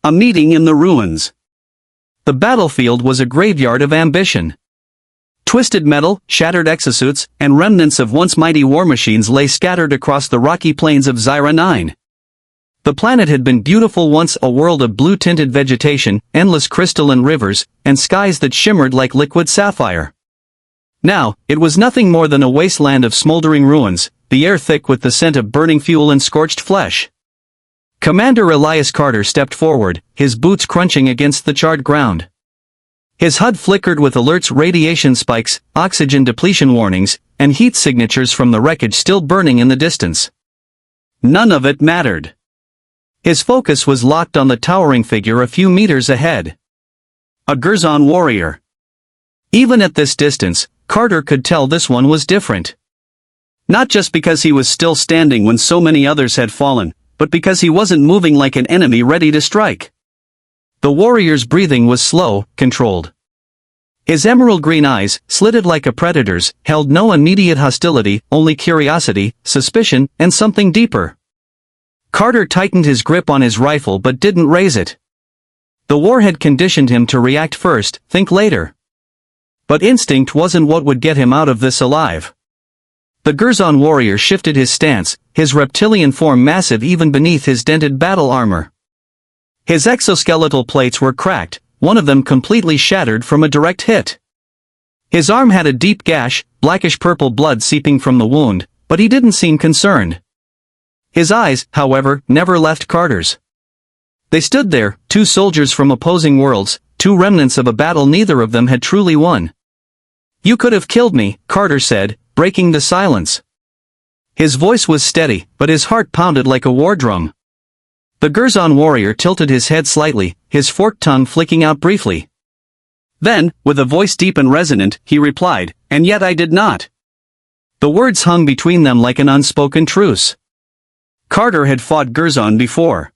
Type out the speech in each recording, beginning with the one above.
A meeting in the ruins. The battlefield was a graveyard of ambition. Twisted metal, shattered exosuits, and remnants of once mighty war machines lay scattered across the rocky plains of Zyra 9. The planet had been beautiful once, a world of blue-tinted vegetation, endless crystalline rivers, and skies that shimmered like liquid sapphire. Now, it was nothing more than a wasteland of smoldering ruins, the air thick with the scent of burning fuel and scorched flesh. Commander Elias Carter stepped forward, his boots crunching against the charred ground. His HUD flickered with alerts, radiation spikes, oxygen depletion warnings, and heat signatures from the wreckage still burning in the distance. None of it mattered. His focus was locked on the towering figure a few meters ahead. A Gurzon warrior. Even at this distance, Carter could tell this one was different. Not just because he was still standing when so many others had fallen, but because he wasn't moving like an enemy ready to strike. The warrior's breathing was slow, controlled. His emerald green eyes, slitted like a predator's, held no immediate hostility, only curiosity, suspicion, and something deeper. Carter tightened his grip on his rifle but didn't raise it. The war had conditioned him to react first, think later. But instinct wasn't what would get him out of this alive. The Gurzon warrior shifted his stance, his reptilian form massive even beneath his dented battle armor. His exoskeletal plates were cracked, one of them completely shattered from a direct hit. His arm had a deep gash, blackish-purple blood seeping from the wound, but he didn't seem concerned. His eyes, however, never left Carter's. They stood there, two soldiers from opposing worlds, two remnants of a battle neither of them had truly won. "You could have killed me," Carter said, breaking the silence. His voice was steady, but his heart pounded like a war drum. The Gurzon warrior tilted his head slightly, his forked tongue flicking out briefly. Then, with a voice deep and resonant, he replied, "And yet I did not." The words hung between them like an unspoken truce. Carter had fought Gurzon before.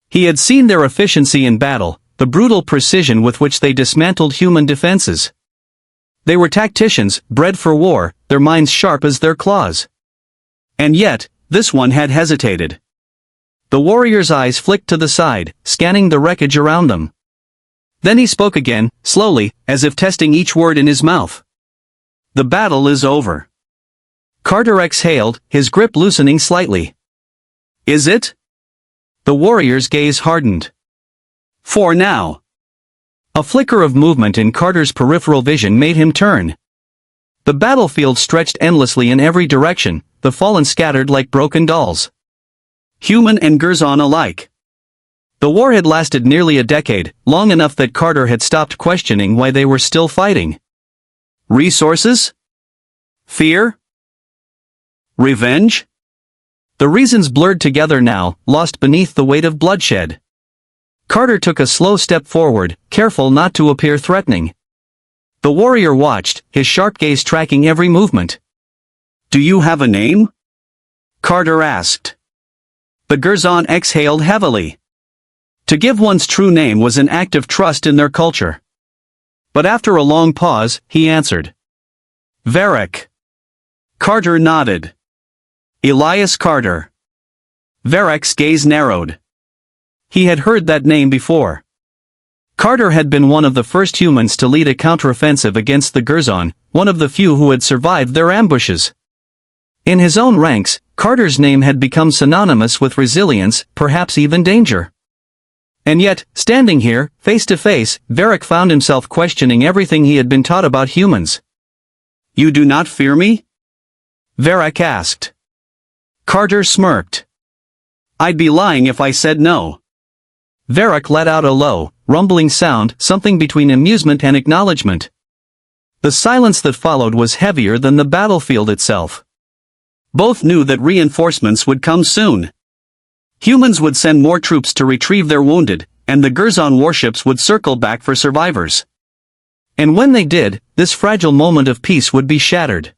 He had seen their efficiency in battle, the brutal precision with which they dismantled human defenses. They were tacticians, bred for war, their minds sharp as their claws. And yet, this one had hesitated. The warrior's eyes flicked to the side, scanning the wreckage around them. Then he spoke again, slowly, as if testing each word in his mouth. "The battle is over." Carter exhaled, his grip loosening slightly. "Is it?" The warrior's gaze hardened. "For now." A flicker of movement in Carter's peripheral vision made him turn. The battlefield stretched endlessly in every direction, the fallen scattered like broken dolls. Human and Gurzon alike. The war had lasted nearly a decade, long enough that Carter had stopped questioning why they were still fighting. Resources? Fear? Revenge? The reasons blurred together now, lost beneath the weight of bloodshed. Carter took a slow step forward, careful not to appear threatening. The warrior watched, his sharp gaze tracking every movement. "Do you have a name?" Carter asked. The Gurzon exhaled heavily. To give one's true name was an act of trust in their culture. But after a long pause, he answered. "Varric." Carter nodded. "Elias Carter." Varric's gaze narrowed. He had heard that name before. Carter had been one of the first humans to lead a counteroffensive against the Gurzon, one of the few who had survived their ambushes. In his own ranks, Carter's name had become synonymous with resilience, perhaps even danger. And yet, standing here, face to face, Varric found himself questioning everything he had been taught about humans. "You do not fear me?" Varric asked. Carter smirked. "I'd be lying if I said no." Varric let out a low, rumbling sound, something between amusement and acknowledgement. The silence that followed was heavier than the battlefield itself. Both knew that reinforcements would come soon. Humans would send more troops to retrieve their wounded, and the Gurzon warships would circle back for survivors. And when they did, this fragile moment of peace would be shattered.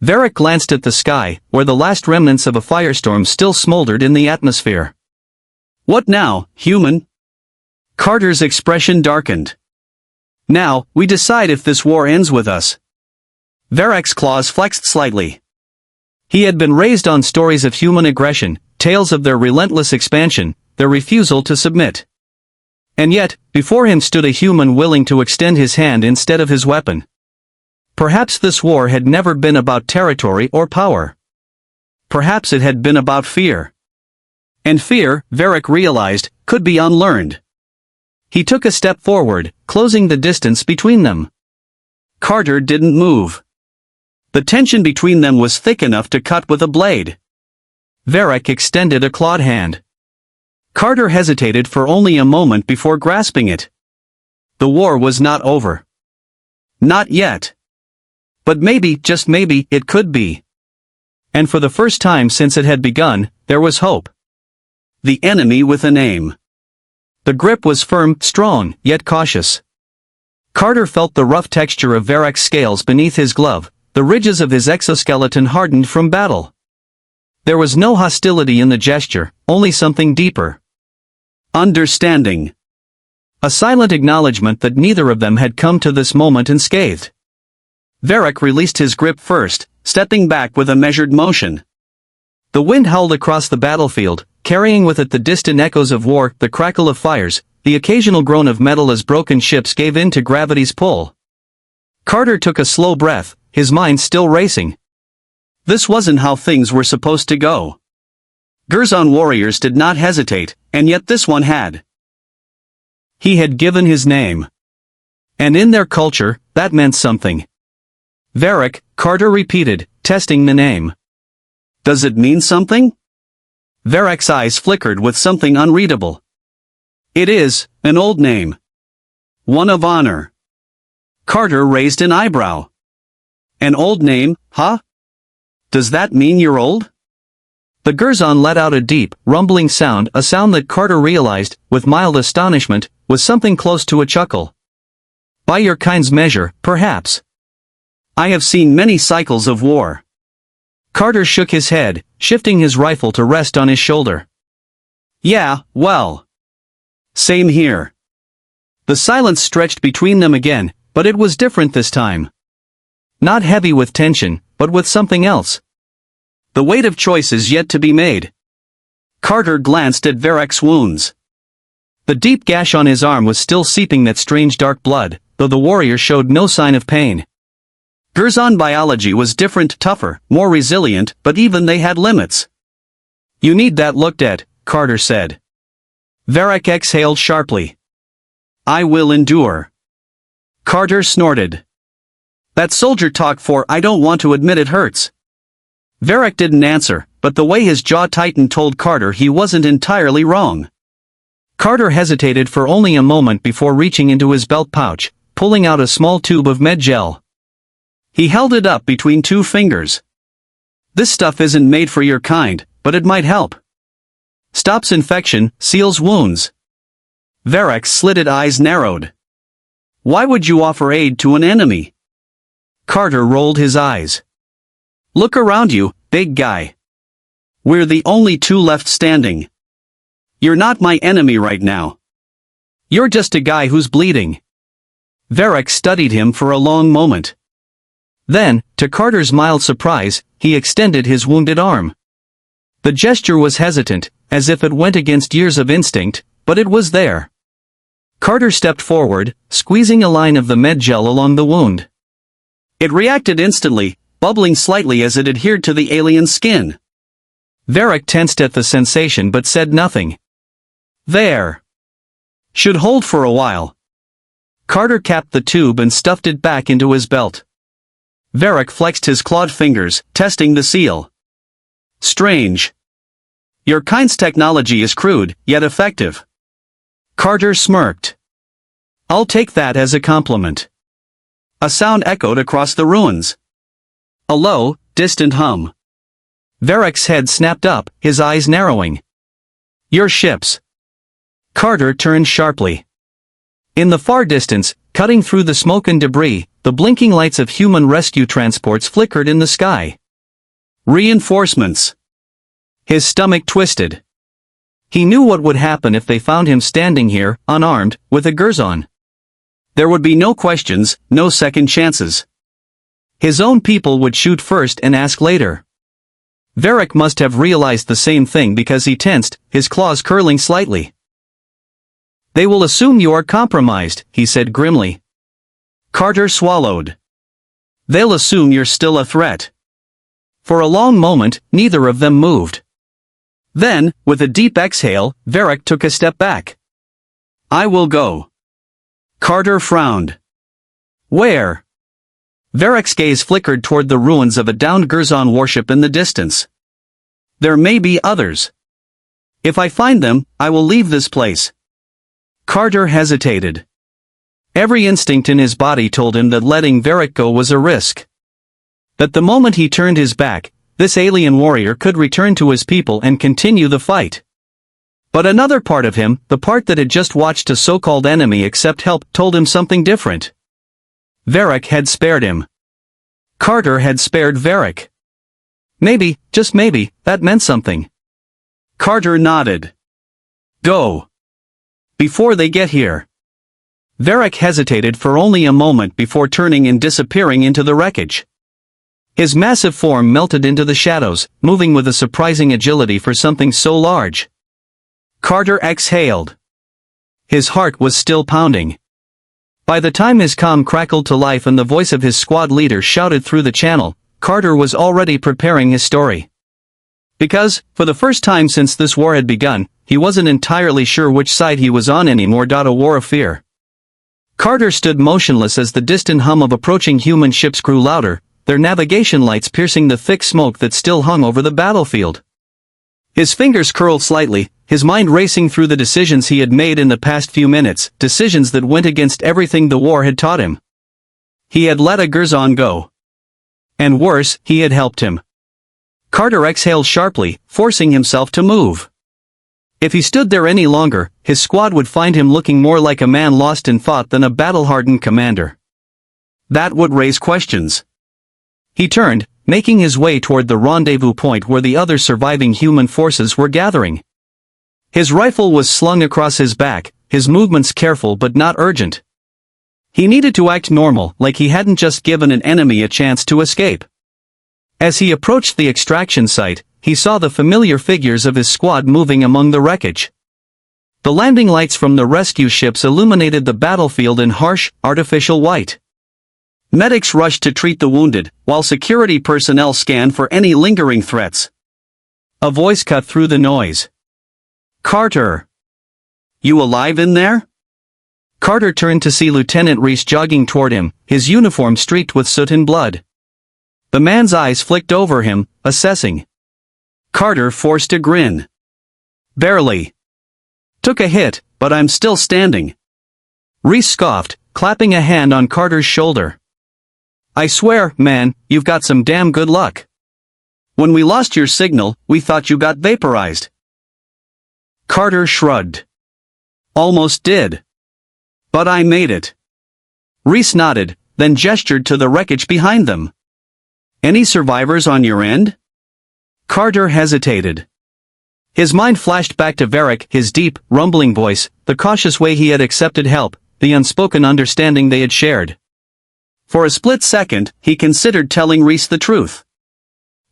Varric glanced at the sky, where the last remnants of a firestorm still smoldered in the atmosphere. "What now, human?" Carter's expression darkened. "Now, we decide if this war ends with us." Varric's claws flexed slightly. He had been raised on stories of human aggression, tales of their relentless expansion, their refusal to submit. And yet, before him stood a human willing to extend his hand instead of his weapon. Perhaps this war had never been about territory or power. Perhaps it had been about fear. And fear, Varric realized, could be unlearned. He took a step forward, closing the distance between them. Carter didn't move. The tension between them was thick enough to cut with a blade. Varric extended a clawed hand. Carter hesitated for only a moment before grasping it. The war was not over. Not yet. But maybe, just maybe, it could be. And for the first time since it had begun, there was hope. The enemy with a name. The grip was firm, strong, yet cautious. Carter felt the rough texture of Varric's scales beneath his glove, the ridges of his exoskeleton hardened from battle. There was no hostility in the gesture, only something deeper. Understanding. A silent acknowledgement that neither of them had come to this moment unscathed. Varric released his grip first, stepping back with a measured motion. The wind howled across the battlefield, carrying with it the distant echoes of war, the crackle of fires, the occasional groan of metal as broken ships gave in to gravity's pull. Carter took a slow breath, his mind still racing. This wasn't how things were supposed to go. Gurzon warriors did not hesitate, and yet this one had. He had given his name. And in their culture, that meant something. Varric, Carter repeated, testing the name. Does it mean something? Varric's eyes flickered with something unreadable. It is an old name. One of honor. Carter raised an eyebrow. An old name, huh? Does that mean you're old? The Gurzon let out a deep, rumbling sound, a sound that Carter realized, with mild astonishment, was something close to a chuckle. By your kind's measure, perhaps. I have seen many cycles of war. Carter shook his head, shifting his rifle to rest on his shoulder. Yeah, well. Same here. The silence stretched between them again, but it was different this time. Not heavy with tension, but with something else. The weight of choices yet to be made. Carter glanced at Varric's wounds. The deep gash on his arm was still seeping that strange dark blood, though the warrior showed no sign of pain. Gurzon biology was different, tougher, more resilient, but even they had limits. You need that looked at, Carter said. Varric exhaled sharply. I will endure. Carter snorted. That soldier talk for I don't want to admit it hurts. Varric didn't answer, but the way his jaw tightened told Carter he wasn't entirely wrong. Carter hesitated for only a moment before reaching into his belt pouch, pulling out a small tube of med gel. He held it up between two fingers. This stuff isn't made for your kind, but it might help. Stops infection, seals wounds. Varric's slitted eyes narrowed. Why would you offer aid to an enemy? Carter rolled his eyes. Look around you, big guy. We're the only two left standing. You're not my enemy right now. You're just a guy who's bleeding. Varric studied him for a long moment. Then, to Carter's mild surprise, he extended his wounded arm. The gesture was hesitant, as if it went against years of instinct, but it was there. Carter stepped forward, squeezing a line of the med gel along the wound. It reacted instantly, bubbling slightly as it adhered to the alien's skin. Varric tensed at the sensation but said nothing. There. Should hold for a while. Carter capped the tube and stuffed it back into his belt. Varric flexed his clawed fingers, testing the seal. Strange. Your kind's technology is crude, yet effective. Carter smirked. I'll take that as a compliment. A sound echoed across the ruins. A low, distant hum. Varric's head snapped up, his eyes narrowing. Your ships. Carter turned sharply. In the far distance, cutting through the smoke and debris, the blinking lights of human rescue transports flickered in the sky. Reinforcements. His stomach twisted. He knew what would happen if they found him standing here, unarmed, with a Gurzon. There would be no questions, no second chances. His own people would shoot first and ask later. Varric must have realized the same thing because he tensed, his claws curling slightly. They will assume you are compromised, he said grimly. Carter swallowed. They'll assume you're still a threat. For a long moment, neither of them moved. Then, with a deep exhale, Varric took a step back. I will go. Carter frowned. Where? Varric's gaze flickered toward the ruins of a downed Gurzon warship in the distance. There may be others. If I find them, I will leave this place. Carter hesitated. Every instinct in his body told him that letting Varric go was a risk. That the moment he turned his back, this alien warrior could return to his people and continue the fight. But another part of him, the part that had just watched a so-called enemy accept help, told him something different. Varric had spared him. Carter had spared Varric. Maybe, just maybe, that meant something. Carter nodded. Go. Before they get here. Varric hesitated for only a moment before turning and disappearing into the wreckage. His massive form melted into the shadows, moving with a surprising agility for something so large. Carter exhaled. His heart was still pounding. By the time his comm crackled to life and the voice of his squad leader shouted through the channel, Carter was already preparing his story. Because, for the first time since this war had begun, he wasn't entirely sure which side he was on anymore. A war of fear. Carter stood motionless as the distant hum of approaching human ships grew louder, their navigation lights piercing the thick smoke that still hung over the battlefield. His fingers curled slightly, his mind racing through the decisions he had made in the past few minutes, decisions that went against everything the war had taught him. He had let a Gurzon go. And worse, he had helped him. Carter exhaled sharply, forcing himself to move. If he stood there any longer, his squad would find him looking more like a man lost in thought than a battle-hardened commander. That would raise questions. He turned, making his way toward the rendezvous point where the other surviving human forces were gathering. His rifle was slung across his back, his movements careful but not urgent. He needed to act normal, like he hadn't just given an enemy a chance to escape. As he approached the extraction site, he saw the familiar figures of his squad moving among the wreckage. The landing lights from the rescue ships illuminated the battlefield in harsh, artificial white. Medics rushed to treat the wounded, while security personnel scanned for any lingering threats. A voice cut through the noise. Carter! You alive in there? Carter turned to see Lieutenant Reese jogging toward him, his uniform streaked with soot and blood. The man's eyes flicked over him, assessing. Carter forced a grin. Barely. Took a hit, but I'm still standing. Reese scoffed, clapping a hand on Carter's shoulder. I swear, man, you've got some damn good luck. When we lost your signal, we thought you got vaporized. Carter shrugged. Almost did. But I made it. Reese nodded, then gestured to the wreckage behind them. Any survivors on your end? Carter hesitated. His mind flashed back to Varric, his deep, rumbling voice, the cautious way he had accepted help, the unspoken understanding they had shared. For a split second, he considered telling Reese the truth.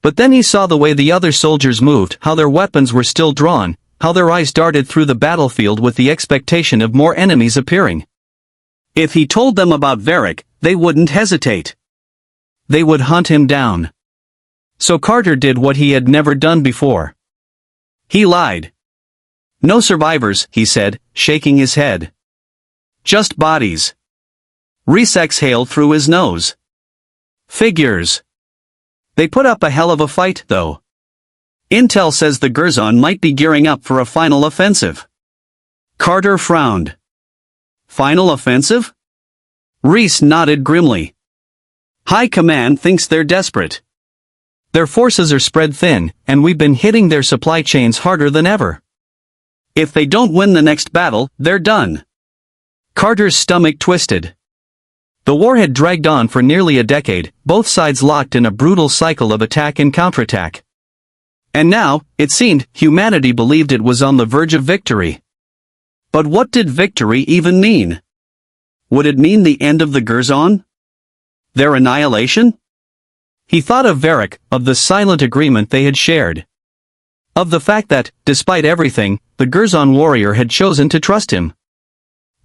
But then he saw the way the other soldiers moved, how their weapons were still drawn, how their eyes darted through the battlefield with the expectation of more enemies appearing. If he told them about Varric, they wouldn't hesitate. They would hunt him down. So Carter did what he had never done before. He lied. No survivors, he said, shaking his head. Just bodies. Reese exhaled through his nose. Figures. They put up a hell of a fight, though. Intel says the Gurzon might be gearing up for a final offensive. Carter frowned. Final offensive? Reese nodded grimly. High Command thinks they're desperate. Their forces are spread thin, and we've been hitting their supply chains harder than ever. If they don't win the next battle, they're done. Carter's stomach twisted. The war had dragged on for nearly a decade, both sides locked in a brutal cycle of attack and counterattack. And now, it seemed, humanity believed it was on the verge of victory. But what did victory even mean? Would it mean the end of the Gurzon? Their annihilation? He thought of Varric, of the silent agreement they had shared. Of the fact that, despite everything, the Gurzon warrior had chosen to trust him.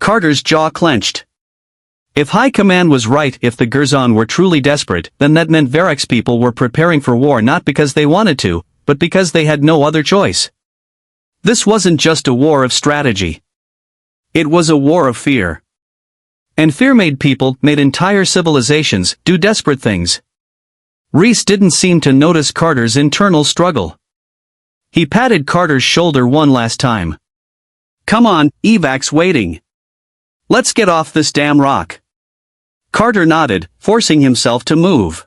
Carter's jaw clenched. If High Command was right, if the Gurzon were truly desperate, then that meant Varric's people were preparing for war not because they wanted to, but because they had no other choice. This wasn't just a war of strategy. It was a war of fear. And fear made people, made entire civilizations, do desperate things. Reese didn't seem to notice Carter's internal struggle. He patted Carter's shoulder one last time. "Come on, evac's waiting. Let's get off this damn rock." Carter nodded, forcing himself to move.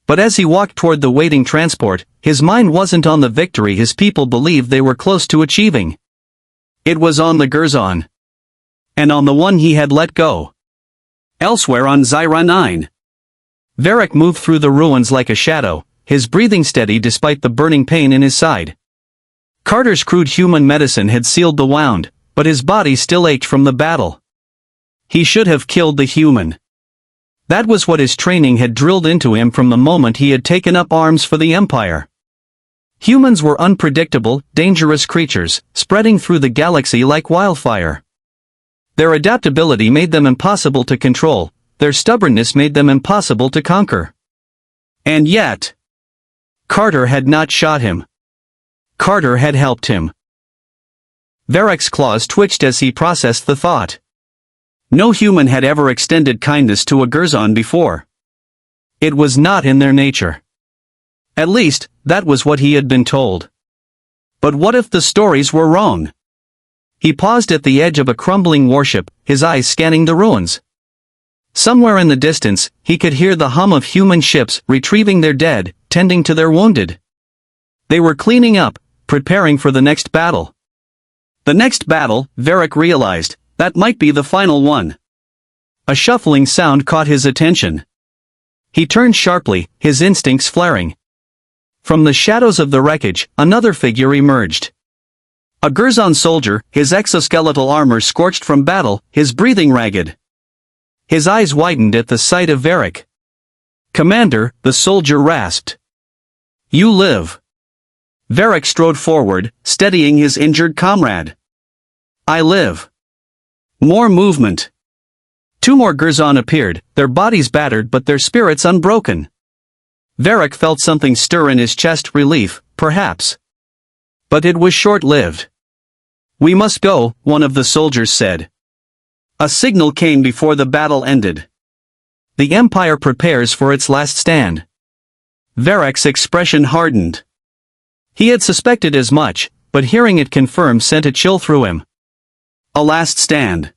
But as he walked toward the waiting transport, his mind wasn't on the victory his people believed they were close to achieving. It was on the Gurzon. And on the one he had let go. Elsewhere on Zyra 9. Varric moved through the ruins like a shadow, his breathing steady despite the burning pain in his side. Carter's crude human medicine had sealed the wound, but his body still ached from the battle. He should have killed the human. That was what his training had drilled into him from the moment he had taken up arms for the Empire. Humans were unpredictable, dangerous creatures, spreading through the galaxy like wildfire. Their adaptability made them impossible to control, their stubbornness made them impossible to conquer. And yet, Carter had not shot him. Carter had helped him. Varric's claws twitched as he processed the thought. No human had ever extended kindness to a Gurzon before. It was not in their nature. At least, that was what he had been told. But what if the stories were wrong? He paused at the edge of a crumbling warship, his eyes scanning the ruins. Somewhere in the distance, he could hear the hum of human ships retrieving their dead, tending to their wounded. They were cleaning up, preparing for the next battle. The next battle, Varric realized, that might be the final one. A shuffling sound caught his attention. He turned sharply, his instincts flaring. From the shadows of the wreckage, another figure emerged. A Gurzon soldier, his exoskeletal armor scorched from battle, his breathing ragged. His eyes widened at the sight of Varric. "Commander," the soldier rasped. "You live." Varric strode forward, steadying his injured comrade. "I live." More movement. Two more Gurzon appeared, their bodies battered but their spirits unbroken. Varric felt something stir in his chest, relief, perhaps. But it was short-lived. "We must go," one of the soldiers said. A signal came before the battle ended. The Empire prepares for its last stand. Varric's expression hardened. He had suspected as much, but hearing it confirmed sent a chill through him. A last stand.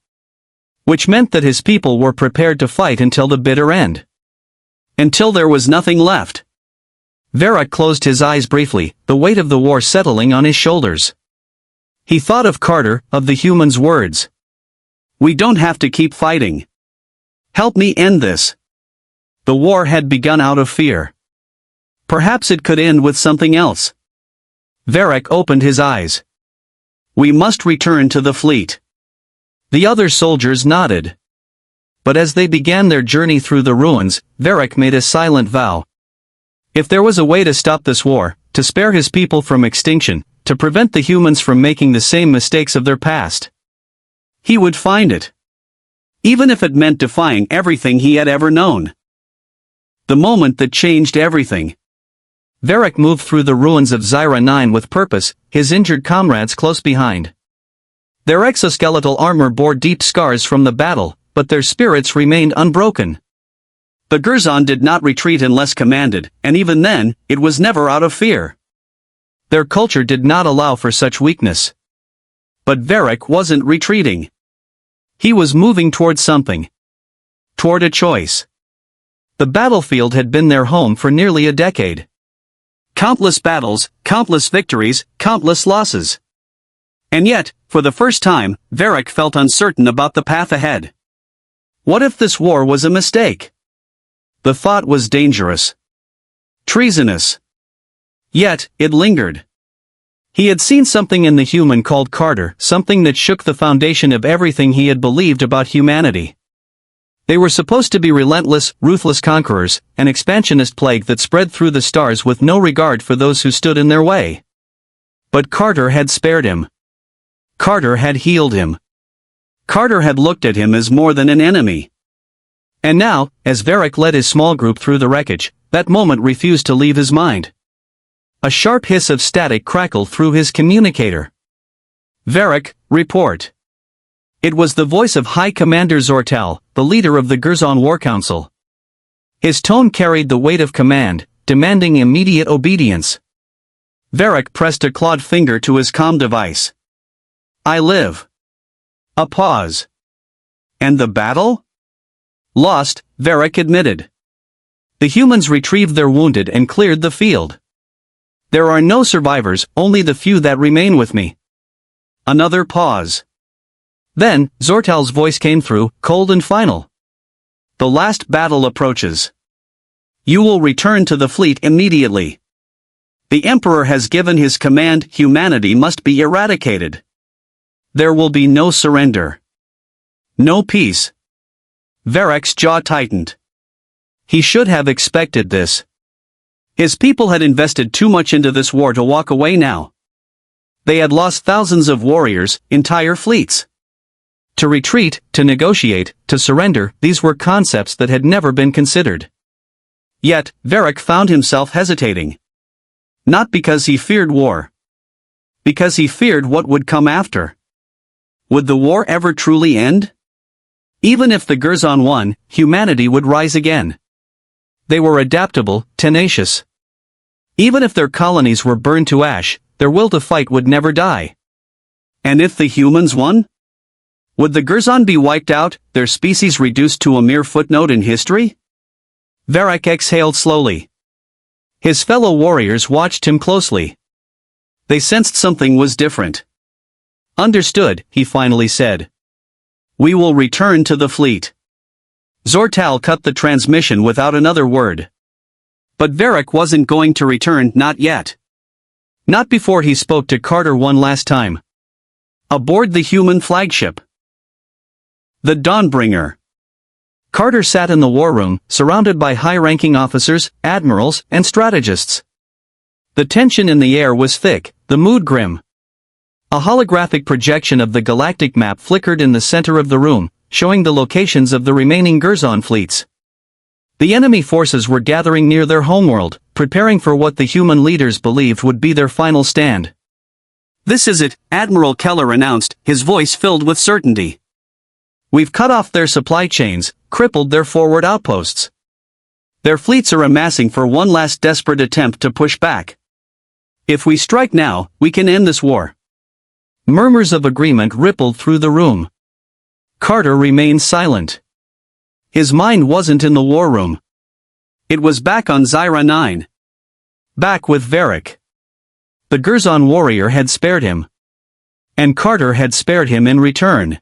Which meant that his people were prepared to fight until the bitter end. Until there was nothing left. Varric closed his eyes briefly, the weight of the war settling on his shoulders. He thought of Carter, of the human's words. "We don't have to keep fighting. Help me end this." The war had begun out of fear. Perhaps it could end with something else. Varric opened his eyes. "We must return to the fleet." The other soldiers nodded. But as they began their journey through the ruins, Varric made a silent vow. If there was a way to stop this war, to spare his people from extinction, to prevent the humans from making the same mistakes of their past, he would find it. Even if it meant defying everything he had ever known. The moment that changed everything. Varric moved through the ruins of Zyra 9 with purpose, his injured comrades close behind. Their exoskeletal armor bore deep scars from the battle, but their spirits remained unbroken. The Gurzon did not retreat unless commanded, and even then, it was never out of fear. Their culture did not allow for such weakness. But Varric wasn't retreating. He was moving toward something. Toward a choice. The battlefield had been their home for nearly a decade. Countless battles, countless victories, countless losses. And yet, for the first time, Varric felt uncertain about the path ahead. What if this war was a mistake? The thought was dangerous. Treasonous. Yet, it lingered. He had seen something in the human called Carter, something that shook the foundation of everything he had believed about humanity. They were supposed to be relentless, ruthless conquerors, an expansionist plague that spread through the stars with no regard for those who stood in their way. But Carter had spared him. Carter had healed him. Carter had looked at him as more than an enemy. And now, as Varric led his small group through the wreckage, that moment refused to leave his mind. A sharp hiss of static crackled through his communicator. "Varric, report." It was the voice of High Commander Zortal, the leader of the Gerzon War Council. His tone carried the weight of command, demanding immediate obedience. Varric pressed a clawed finger to his comm device. "I live." A pause. "And the battle?" "Lost," Varric admitted. "The humans retrieved their wounded and cleared the field. There are no survivors, only the few that remain with me." Another pause. Then, Zortal's voice came through, cold and final. "The last battle approaches. You will return to the fleet immediately. The Emperor has given his command. Humanity must be eradicated. There will be no surrender. No peace." Varric's jaw tightened. He should have expected this. His people had invested too much into this war to walk away now. They had lost thousands of warriors, entire fleets. To retreat, to negotiate, to surrender, these were concepts that had never been considered. Yet, Varric found himself hesitating. Not because he feared war. Because he feared what would come after. Would the war ever truly end? Even if the Gerzon won, humanity would rise again. They were adaptable, tenacious. Even if their colonies were burned to ash, their will to fight would never die. And if the humans won? Would the Gerzon be wiped out, their species reduced to a mere footnote in history? Varric exhaled slowly. His fellow warriors watched him closely. They sensed something was different. "Understood," he finally said. "We will return to the fleet." Zortal cut the transmission without another word. But Varric wasn't going to return, not yet. Not before he spoke to Carter one last time. Aboard the human flagship. The Dawnbringer. Carter sat in the war room, surrounded by high-ranking officers, admirals, and strategists. The tension in the air was thick, the mood grim. A holographic projection of the galactic map flickered in the center of the room, showing the locations of the remaining Gerzon fleets. The enemy forces were gathering near their homeworld, preparing for what the human leaders believed would be their final stand. "This is it," Admiral Keller announced, his voice filled with certainty. "We've cut off their supply chains, crippled their forward outposts. Their fleets are amassing for one last desperate attempt to push back. If we strike now, we can end this war." Murmurs of agreement rippled through the room. Carter remained silent. His mind wasn't in the war room. It was back on Zyra 9. Back with Varric. The Gerzon warrior had spared him. And Carter had spared him in return.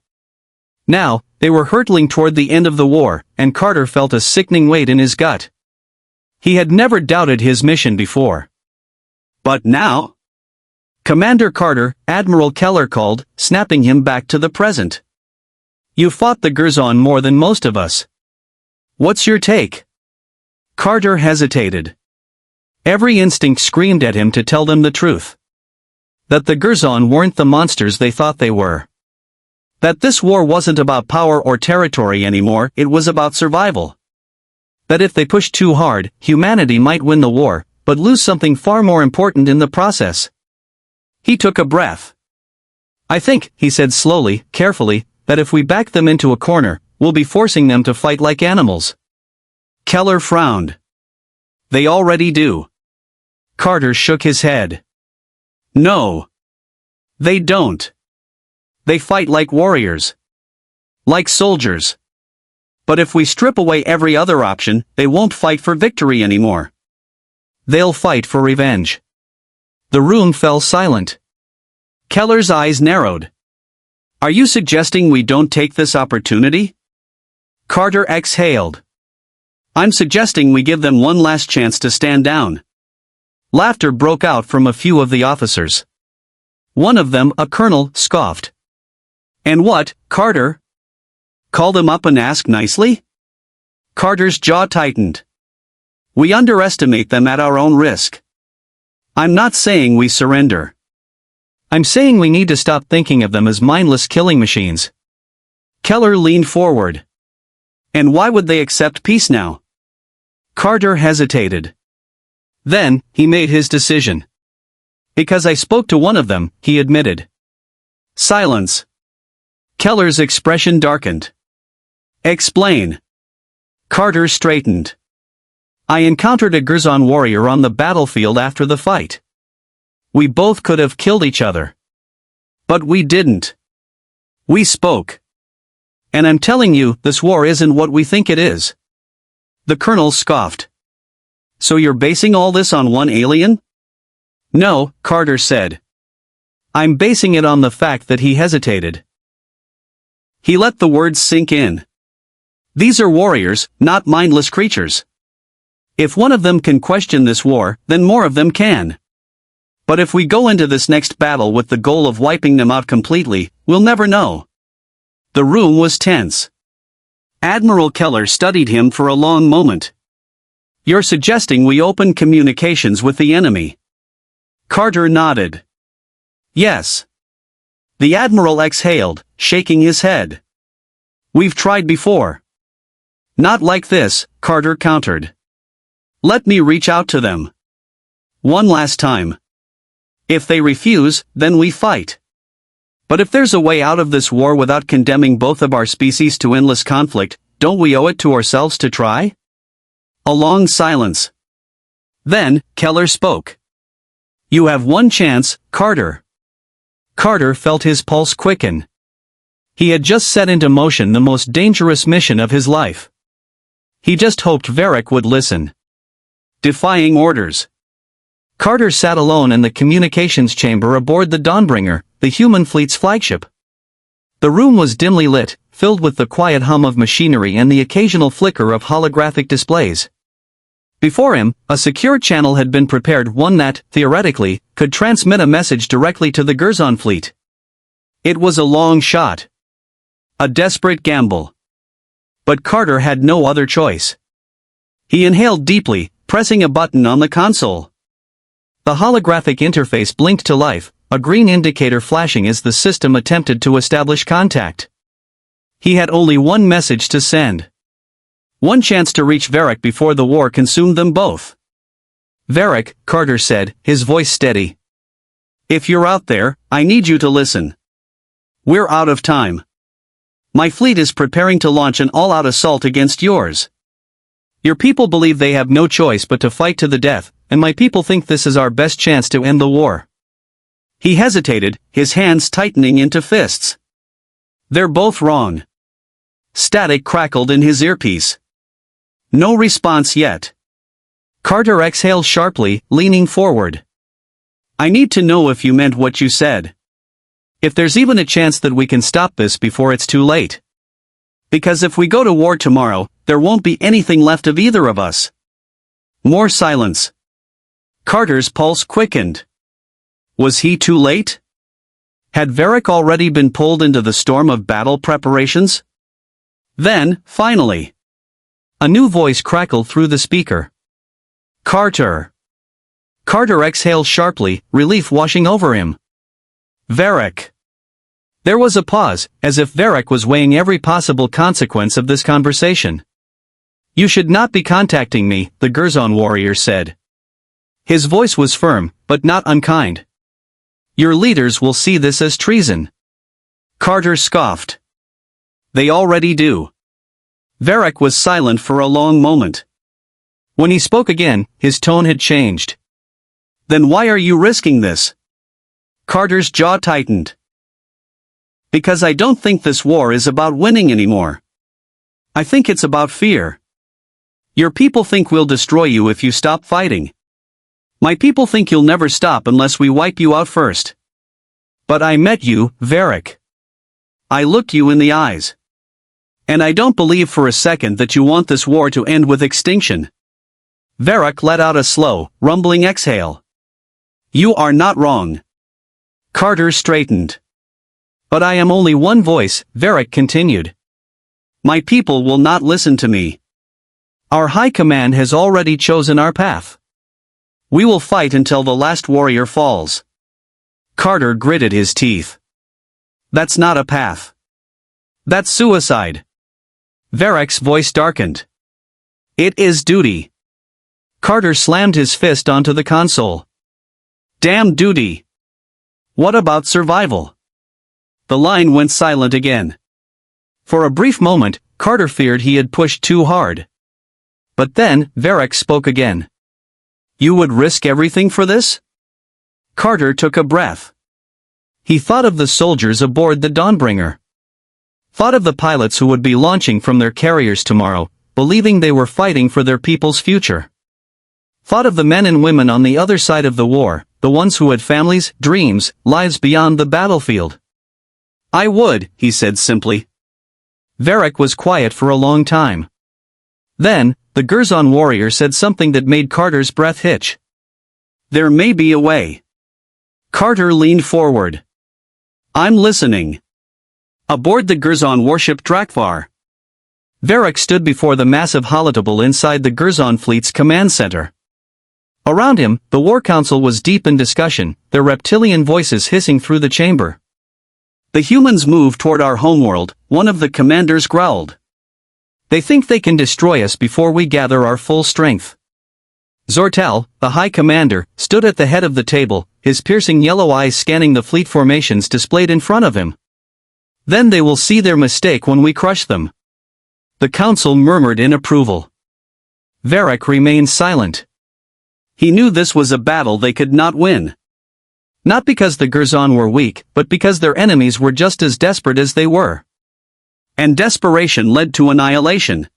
Now, they were hurtling toward the end of the war, and Carter felt a sickening weight in his gut. He had never doubted his mission before. But now? "Commander Carter," Admiral Keller called, snapping him back to the present. "You fought the Gerzon more than most of us. What's your take?" Carter hesitated. Every instinct screamed at him to tell them the truth. That the Gerzon weren't the monsters they thought they were. That this war wasn't about power or territory anymore, it was about survival. That if they pushed too hard, humanity might win the war, but lose something far more important in the process. He took a breath. "I think," he said slowly, carefully, "that if we back them into a corner, we'll be forcing them to fight like animals." Keller frowned. "They already do." Carter shook his head. "No. They don't. They fight like warriors. Like soldiers. But if we strip away every other option, they won't fight for victory anymore. They'll fight for revenge." The room fell silent. Keller's eyes narrowed. "Are you suggesting we don't take this opportunity?" Carter exhaled. "I'm suggesting we give them one last chance to stand down." Laughter broke out from a few of the officers. One of them, a colonel, scoffed. "And what, Carter? Call them up and ask nicely?" Carter's jaw tightened. "We underestimate them at our own risk. I'm not saying we surrender. I'm saying we need to stop thinking of them as mindless killing machines. Keller leaned forward. And why would they accept peace now? Carter hesitated. Then, he made his decision. Because I spoke to one of them, he admitted. Silence. Keller's expression darkened. Explain. Carter straightened. I encountered a Gurzon warrior on the battlefield after the fight. We both could have killed each other. But we didn't. We spoke. And I'm telling you, this war isn't what we think it is. The colonel scoffed. So you're basing all this on one alien? No, Carter said. I'm basing it on the fact that he hesitated. He let the words sink in. These are warriors, not mindless creatures. If one of them can question this war, then more of them can. But if we go into this next battle with the goal of wiping them out completely, we'll never know. The room was tense. Admiral Keller studied him for a long moment. You're suggesting we open communications with the enemy? Carter nodded. Yes. The Admiral exhaled, shaking his head. We've tried before. Not like this, Carter countered. Let me reach out to them. One last time. If they refuse, then we fight. But if there's a way out of this war without condemning both of our species to endless conflict, don't we owe it to ourselves to try? A long silence. Then, Keller spoke. You have one chance, Carter. Carter felt his pulse quicken. He had just set into motion the most dangerous mission of his life. He just hoped Varric would listen. Defying orders. Carter sat alone in the communications chamber aboard the Dawnbringer, the human fleet's flagship. The room was dimly lit, filled with the quiet hum of machinery and the occasional flicker of holographic displays. Before him, a secure channel had been prepared, one that, theoretically, could transmit a message directly to the Gurzon fleet. It was a long shot. A desperate gamble. But Carter had no other choice. He inhaled deeply, pressing a button on the console. The holographic interface blinked to life, a green indicator flashing as the system attempted to establish contact. He had only one message to send. One chance to reach Varric before the war consumed them both. Varric, Carter said, his voice steady. If you're out there, I need you to listen. We're out of time. My fleet is preparing to launch an all-out assault against yours. Your people believe they have no choice but to fight to the death, and my people think this is our best chance to end the war. He hesitated, his hands tightening into fists. They're both wrong. Static crackled in his earpiece. No response yet. Carter exhaled sharply, leaning forward. I need to know if you meant what you said. If there's even a chance that we can stop this before it's too late. Because if we go to war tomorrow, there won't be anything left of either of us. More silence. Carter's pulse quickened. Was he too late? Had Varric already been pulled into the storm of battle preparations? Then, finally, a new voice crackled through the speaker. Carter. Carter exhaled sharply, relief washing over him. Varric. There was a pause, as if Varric was weighing every possible consequence of this conversation. You should not be contacting me, the Gurzon warrior said. His voice was firm, but not unkind. Your leaders will see this as treason. Carter scoffed. They already do. Varric was silent for a long moment. When he spoke again, his tone had changed. Then why are you risking this? Carter's jaw tightened. Because I don't think this war is about winning anymore. I think it's about fear. Your people think we'll destroy you if you stop fighting. My people think you'll never stop unless we wipe you out first. But I met you, Varric. I looked you in the eyes. And I don't believe for a second that you want this war to end with extinction. Varric let out a slow, rumbling exhale. You are not wrong. Carter straightened. But I am only one voice, Varric continued. My people will not listen to me. Our high command has already chosen our path. We will fight until the last warrior falls. Carter gritted his teeth. That's not a path. That's suicide. Varek's voice darkened. It is duty. Carter slammed his fist onto the console. Damn duty. What about survival? The line went silent again. For a brief moment, Carter feared he had pushed too hard. But then, Varek spoke again. You would risk everything for this? Carter took a breath. He thought of the soldiers aboard the Dawnbringer. Thought of the pilots who would be launching from their carriers tomorrow, believing they were fighting for their people's future. Thought of the men and women on the other side of the war, the ones who had families, dreams, lives beyond the battlefield. I would, he said simply. Varek was quiet for a long time. Then, the Gurzon warrior said something that made Carter's breath hitch. There may be a way. Carter leaned forward. I'm listening. Aboard the Gurzon warship Drakvar. Varek stood before the massive holotable inside the Gurzon fleet's command center. Around him, the War Council was deep in discussion, their reptilian voices hissing through the chamber. The humans move toward our homeworld, one of the commanders growled. They think they can destroy us before we gather our full strength. Zortal, the High Commander, stood at the head of the table, his piercing yellow eyes scanning the fleet formations displayed in front of him. Then they will see their mistake when we crush them. The council murmured in approval. Varek remained silent. He knew this was a battle they could not win. Not because the Gurzon were weak, but because their enemies were just as desperate as they were. And desperation led to annihilation.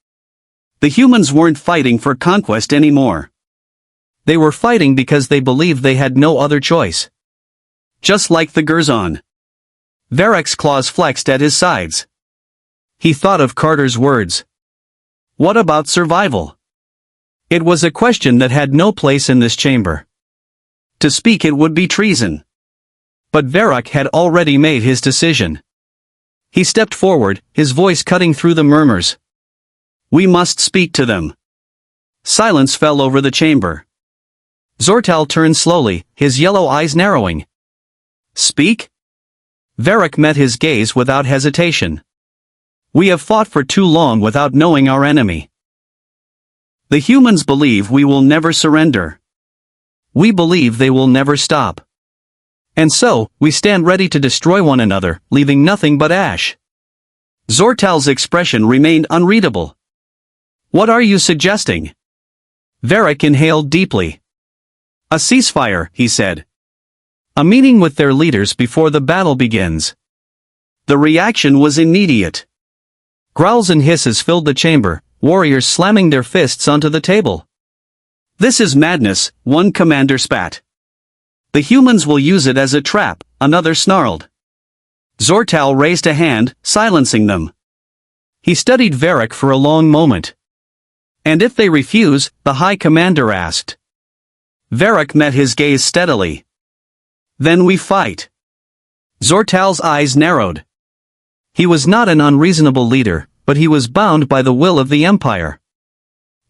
The humans weren't fighting for conquest anymore. They were fighting because they believed they had no other choice. Just like the Gurzon. Varek's claws flexed at his sides. He thought of Carter's words. What about survival? It was a question that had no place in this chamber. To speak it would be treason. But Varek had already made his decision. He stepped forward, his voice cutting through the murmurs. We must speak to them. Silence fell over the chamber. Zortal turned slowly, his yellow eyes narrowing. Speak? Varek met his gaze without hesitation. We have fought for too long without knowing our enemy. The humans believe we will never surrender. We believe they will never stop. And so, we stand ready to destroy one another, leaving nothing but ash. Zortal's expression remained unreadable. What are you suggesting? Varek inhaled deeply. A ceasefire, he said. A meeting with their leaders before the battle begins. The reaction was immediate. Growls and hisses filled the chamber, warriors slamming their fists onto the table. This is madness, one commander spat. The humans will use it as a trap, another snarled. Zortal raised a hand, silencing them. He studied Varek for a long moment. And if they refuse, the High Commander asked. Varek met his gaze steadily. Then we fight. Zortal's eyes narrowed. He was not an unreasonable leader, but he was bound by the will of the Empire.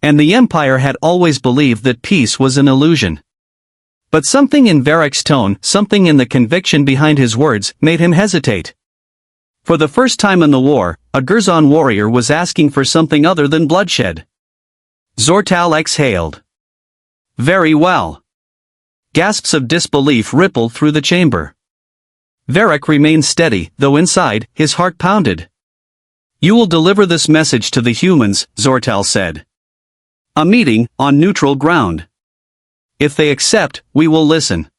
And the Empire had always believed that peace was an illusion. But something in Varek's tone, something in the conviction behind his words, made him hesitate. For the first time in the war, a Gurzon warrior was asking for something other than bloodshed. Zortal exhaled. Very well. Gasps of disbelief rippled through the chamber. Varek remained steady, though inside, his heart pounded. You will deliver this message to the humans, Zortal said. A meeting, on neutral ground. If they accept, we will listen.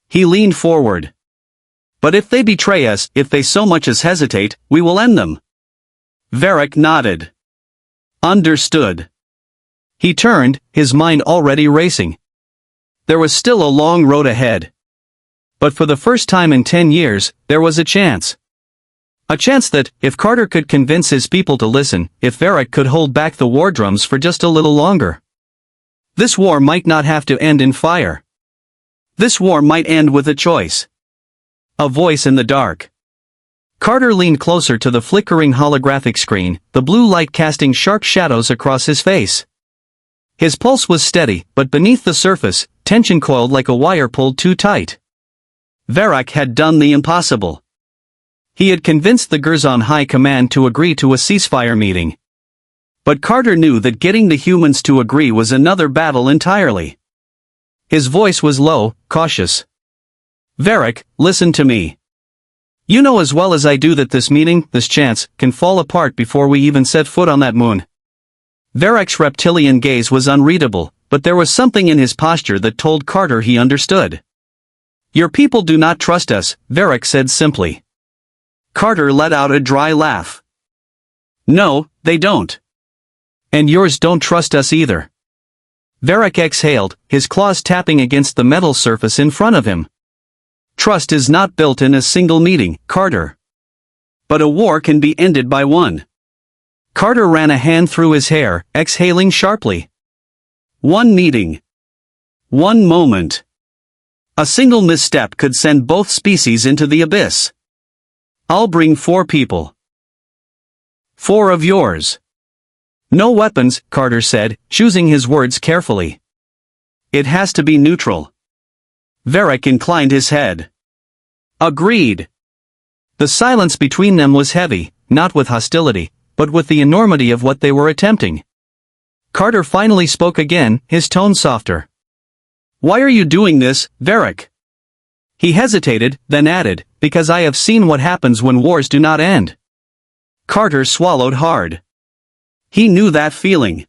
He leaned forward. But if they betray us, if they so much as hesitate, we will end them. Varek nodded. Understood. He turned, his mind already racing. There was still a long road ahead. But for the first time in 10 years, there was a chance. A chance that, if Carter could convince his people to listen, if Varek could hold back the war drums for just a little longer. This war might not have to end in fire. This war might end with a choice. A voice in the dark. Carter leaned closer to the flickering holographic screen, the blue light casting sharp shadows across his face. His pulse was steady, but beneath the surface, tension coiled like a wire pulled too tight. Varek had done the impossible. He had convinced the Gerzon High Command to agree to a ceasefire meeting. But Carter knew that getting the humans to agree was another battle entirely. His voice was low, cautious. Varric, listen to me. You know as well as I do that this meeting, this chance, can fall apart before we even set foot on that moon. Varric's reptilian gaze was unreadable, but there was something in his posture that told Carter he understood. Your people do not trust us, Varric said simply. Carter let out a dry laugh. No, they don't. And yours don't trust us either. Varric exhaled, his claws tapping against the metal surface in front of him. Trust is not built in a single meeting, Carter. But a war can be ended by one. Carter ran a hand through his hair, exhaling sharply. One meeting. One moment. A single misstep could send both species into the abyss. I'll bring 4 people. 4 of yours. No weapons, Carter said, choosing his words carefully. It has to be neutral. Varric inclined his head. Agreed. The silence between them was heavy, not with hostility, but with the enormity of what they were attempting. Carter finally spoke again, his tone softer. Why are you doing this, Varric? He hesitated, then added, because I have seen what happens when wars do not end. Carter swallowed hard. He knew that feeling.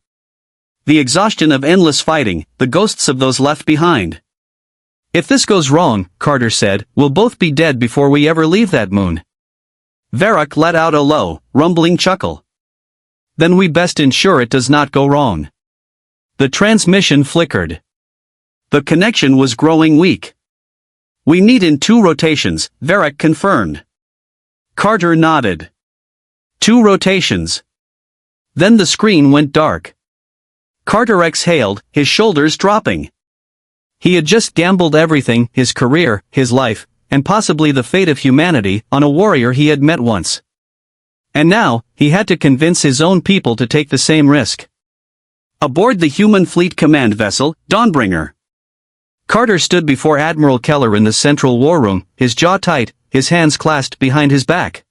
The exhaustion of endless fighting, the ghosts of those left behind. If this goes wrong, Carter said, we'll both be dead before we ever leave that moon. Varric let out a low, rumbling chuckle. Then we best ensure it does not go wrong. The transmission flickered. The connection was growing weak. We need in 2 rotations, Varric confirmed. Carter nodded. 2 rotations. Then the screen went dark. Carter exhaled, his shoulders dropping. He had just gambled everything, his career, his life, and possibly the fate of humanity, on a warrior he had met once. And now, he had to convince his own people to take the same risk. Aboard the human fleet command vessel, Dawnbringer. Carter stood before Admiral Keller in the central war room, his jaw tight, his hands clasped behind his back.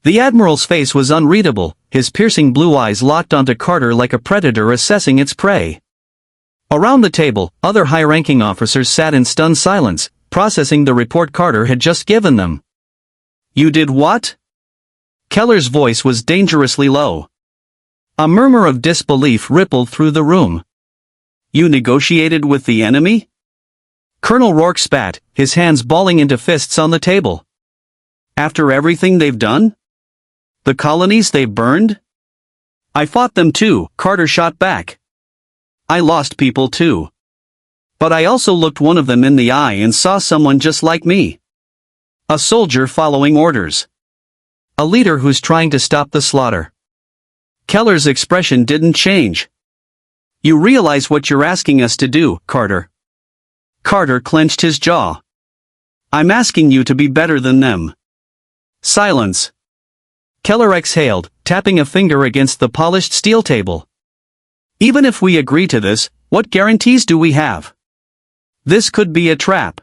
The Admiral's face was unreadable, his piercing blue eyes locked onto Carter like a predator assessing its prey. Around the table, other high-ranking officers sat in stunned silence, processing the report Carter had just given them. You did what? Keller's voice was dangerously low. A murmur of disbelief rippled through the room. You negotiated with the enemy? Colonel Rourke spat, his hands balling into fists on the table. After everything they've done? The colonies they've burned? I fought them too, Carter shot back. I lost people too. But I also looked one of them in the eye and saw someone just like me. A soldier following orders. A leader who's trying to stop the slaughter. Keller's expression didn't change. You realize what you're asking us to do, Carter. Carter clenched his jaw. I'm asking you to be better than them. Silence. Keller exhaled, tapping a finger against the polished steel table. Even if we agree to this, what guarantees do we have? This could be a trap.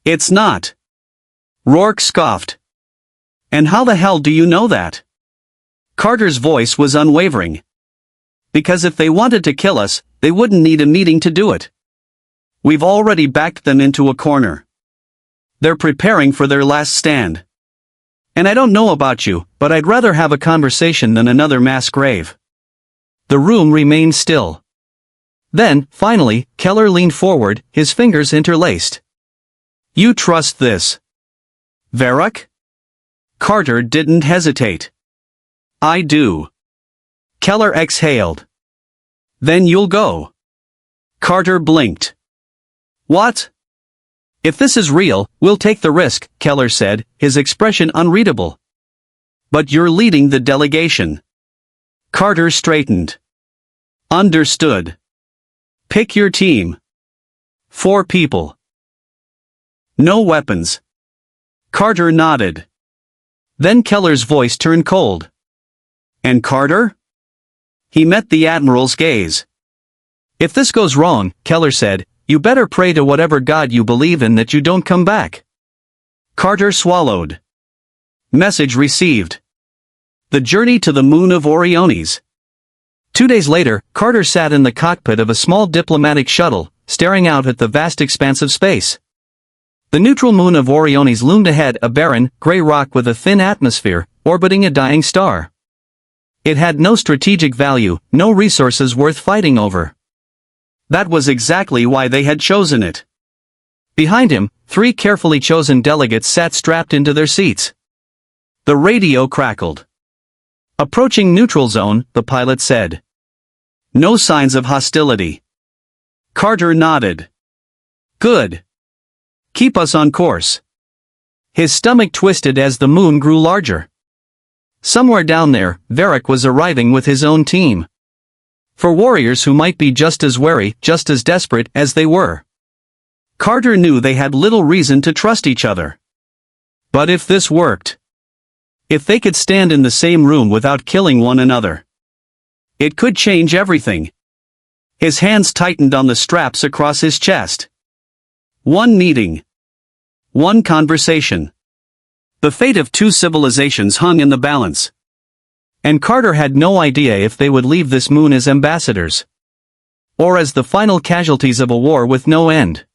It's not. Rourke scoffed. And how the hell do you know that? Carter's voice was unwavering. Because if they wanted to kill us, they wouldn't need a meeting to do it. We've already backed them into a corner. They're preparing for their last stand. And I don't know about you, but I'd rather have a conversation than another mass grave. The room remained still. Then, finally, Keller leaned forward, his fingers interlaced. You trust this? Varric? Carter didn't hesitate. I do. Keller exhaled. Then you'll go. Carter blinked. What? If this is real, we'll take the risk, Keller said, his expression unreadable. But you're leading the delegation. Carter straightened. Understood. Pick your team. 4 people. No weapons. Carter nodded. Then Keller's voice turned cold. And Carter? He met the Admiral's gaze. If this goes wrong, Keller said, you better pray to whatever god you believe in that you don't come back. Carter swallowed. Message received. The journey to the moon of Oriones. 2 days later, Carter sat in the cockpit of a small diplomatic shuttle, staring out at the vast expanse of space. The neutral moon of Oriones loomed ahead, a barren, gray rock with a thin atmosphere, orbiting a dying star. It had no strategic value, no resources worth fighting over. That was exactly why they had chosen it. Behind him, 3 carefully chosen delegates sat strapped into their seats. The radio crackled. Approaching neutral zone, the pilot said. No signs of hostility. Carter nodded. Good. Keep us on course. His stomach twisted as the moon grew larger. Somewhere down there, Varric was arriving with his own team. For warriors who might be just as wary, just as desperate as they were. Carter knew they had little reason to trust each other. But if this worked, if they could stand in the same room without killing one another, it could change everything. His hands tightened on the straps across his chest. One meeting. One conversation. The fate of 2 civilizations hung in the balance. And Carter had no idea if they would leave this moon as ambassadors, or as the final casualties of a war with no end.